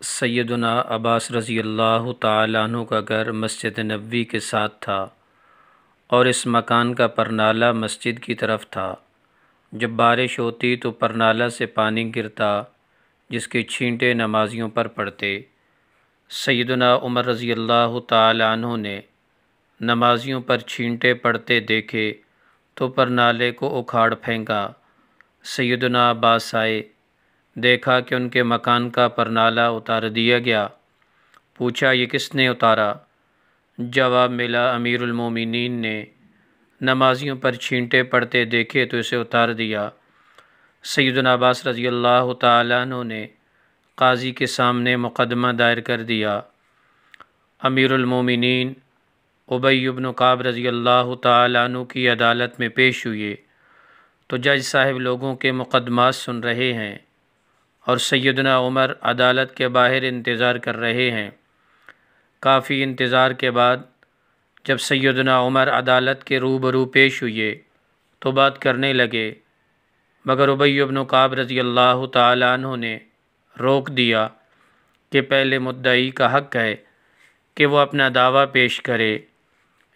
سیدنا عباس رضی اللہ تعالیٰ عنہ کا گھر مسجد نبوی کے ساتھ تھا اور اس مکان کا پرنالہ مسجد کی طرف تھا۔ جب بارش ہوتی تو پرنالہ سے پانی گرتا جس کے چھینٹے نمازیوں پر پڑتے۔ سیدنا عمر رضی اللہ تعالیٰ عنہ نے نمازیوں پر چھینٹے پڑتے دیکھے تو پرنالے کو اکھاڑ پھینکا۔ سیدنا عباس آئے، دیکھا کہ ان کے مکان کا پرنالہ اتار دیا گیا۔ پوچھا یہ کس نے اتارا؟ جواب ملا امیر المومنین نے، نمازیوں پر چھینٹے پڑتے دیکھے تو اسے اتار دیا۔ سیدنا عباس رضی اللہ تعالیٰ عنہ نے قاضی کے سامنے مقدمہ دائر کر دیا۔ امیر المومنین ابی بن کعب رضی اللہ تعالیٰ عنہ کی عدالت میں پیش ہوئے تو جج صاحب لوگوں کے مقدمات سن رہے ہیں اور سیدنا عمر عدالت کے باہر انتظار کر رہے ہیں۔ کافی انتظار کے بعد جب سیدنا عمر عدالت کے روبرو پیش ہوئے تو بات کرنے لگے، مگر ابی بن کعب رضی اللہ تعالیٰ عنہ نے روک دیا کہ پہلے مدعی کا حق ہے کہ وہ اپنا دعویٰ پیش کرے،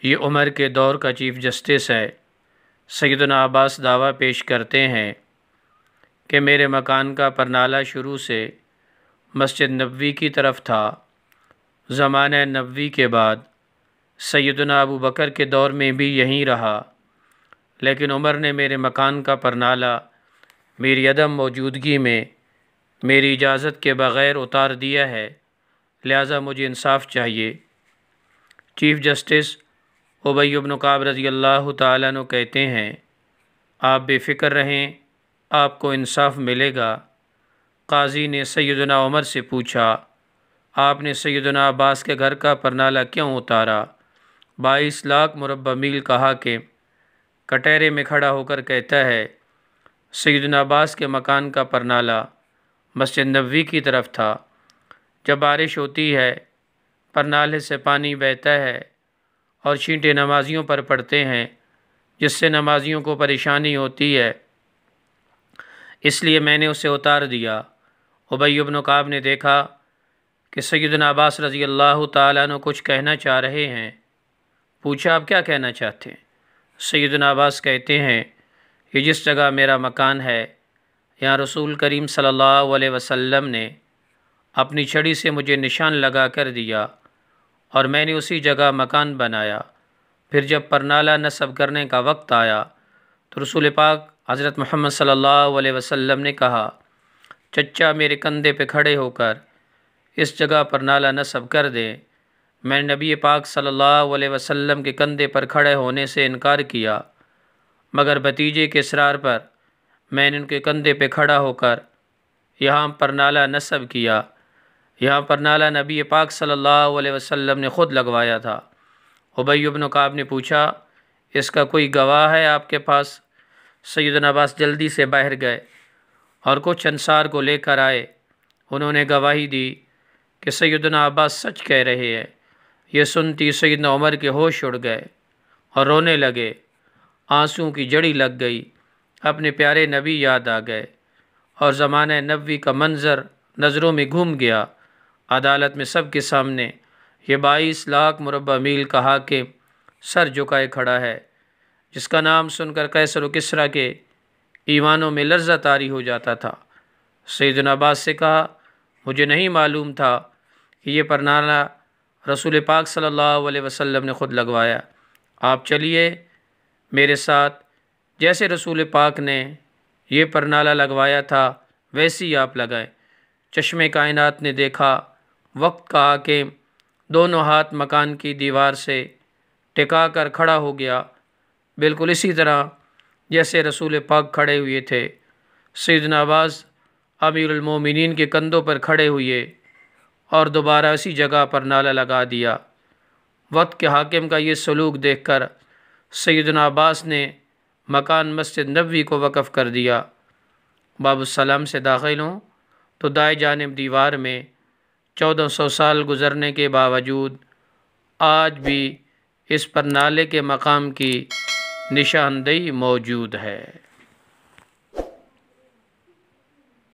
یہ عمر کے دور کا چیف جسٹس ہے۔ سیدنا عباس دعویٰ پیش کرتے ہیں کہ میرے مکان کا پرنالہ شروع سے مسجد نبوی کی طرف تھا، زمانہ نبوی کے بعد سیدنا ابو بکر کے دور میں بھی یہیں رہا، لیکن عمر نے میرے مکان کا پرنالہ میری عدم موجودگی میں میری اجازت کے بغیر اتار دیا ہے، لہٰذا مجھے انصاف چاہیے۔ چیف جسٹس ابی بن کعب رضی اللہ تعالیٰ عنہ کہتے ہیں، آپ بے فکر رہیں، آپ کو انصاف ملے گا۔ قاضی نے سیدنا عمر سے پوچھا، آپ نے سیدنا عباس کے گھر کا پرنالہ کیوں اتارا؟ 22 لاکھ مربع میل کہا کہ کٹہرے میں کھڑا ہو کر کہتا ہے، سیدنا عباس کے مکان کا پرنالہ مسجد نبوی کی طرف تھا۔ جب بارش ہوتی ہے پرنالے سے پانی بہتا ہے اور چھینٹے نمازیوں پر پڑتے ہیں جس سے نمازیوں کو پریشانی ہوتی ہے، اس لیے میں نے اسے اتار دیا۔ ابی بن کعب نے دیکھا کہ سیدنا عباس رضی اللہ تعالیٰ عنہ کچھ کہنا چاہ رہے ہیں۔ پوچھا آپ کیا کہنا چاہتے ہیں؟ سیدنا عباس کہتے ہیں، یہ جس جگہ میرا مکان ہے یہاں رسول کریم صلی اللہ علیہ وسلم نے اپنی چھڑی سے مجھے نشان لگا کر دیا اور میں نے اسی جگہ مکان بنایا۔ پھر جب پرنالہ نصب کرنے کا وقت آیا تو رسول پاک حضرت محمد صلی اللہ علیہ وسلم نے کہا، چچا میرے کندھے پہ کھڑے ہو کر اس جگہ پرنالہ نصب کر دیں۔ میں نے نبی پاک صلی اللہ علیہ وسلم کے کندھے پر کھڑے ہونے سے انکار کیا، مگر بھتیجے کے اصرار پر میں نے ان کے کندھے پہ کھڑا ہو کر یہاں پرنالہ نصب کیا۔ یہاں پرنالہ نبی پاک صلی اللہ علیہ وسلم نے خود لگوایا تھا۔ ابی بن کعب نے پوچھا، اس کا کوئی گواہ ہے آپ کے پاس؟ سیدنا عباس جلدی سے باہر گئے اور کچھ انصار کو لے کر آئے۔ انہوں نے گواہی دی کہ سیدنا عباس سچ کہہ رہے ہیں۔ یہ سنتی سیدنا عمر کے ہوش اڑ گئے اور رونے لگے، آنسوں کی جڑی لگ گئی، اپنے پیارے نبی یاد آ گئے اور زمانہ نبوی کا منظر نظروں میں گھوم گیا۔ عدالت میں سب کے سامنے یہ 22 لاکھ مربع میل کا حاکم سر جھکائے کھڑا ہے، جس کا نام سن کر قیصر و کسریٰ کے ایوانوں میں لرزہ طاری ہو جاتا تھا۔ سیدنا عباس سے کہا، مجھے نہیں معلوم تھا کہ یہ پرنالہ رسول پاک صلی اللہ علیہ وسلم نے خود لگوایا۔ آپ چلیے میرے ساتھ، جیسے رسول پاک نے یہ پرنالہ لگوایا تھا ویسے ہی آپ لگائیں۔ چشم کائنات نے دیکھا، وقت کا حاکم دونوں ہاتھ مکان کی دیوار سے ٹکا کر کھڑا ہو گیا، بالکل اسی طرح جیسے رسول پاک کھڑے ہوئے تھے۔ سیدنا عباس امیر المومنین کے کندھوں پر کھڑے ہوئے اور دوبارہ اسی جگہ پر نالہ لگا دیا۔ وقت کے حاکم کا یہ سلوک دیکھ کر سیدنا عباس نے مکان مسجد نبوی کو وقف کر دیا۔ باب السلام سے داخل ہوں تو دائیں جانب دیوار میں 1400 سال گزرنے کے باوجود آج بھی اس پرنالے کے مقام کی نشاندہی موجود ہے۔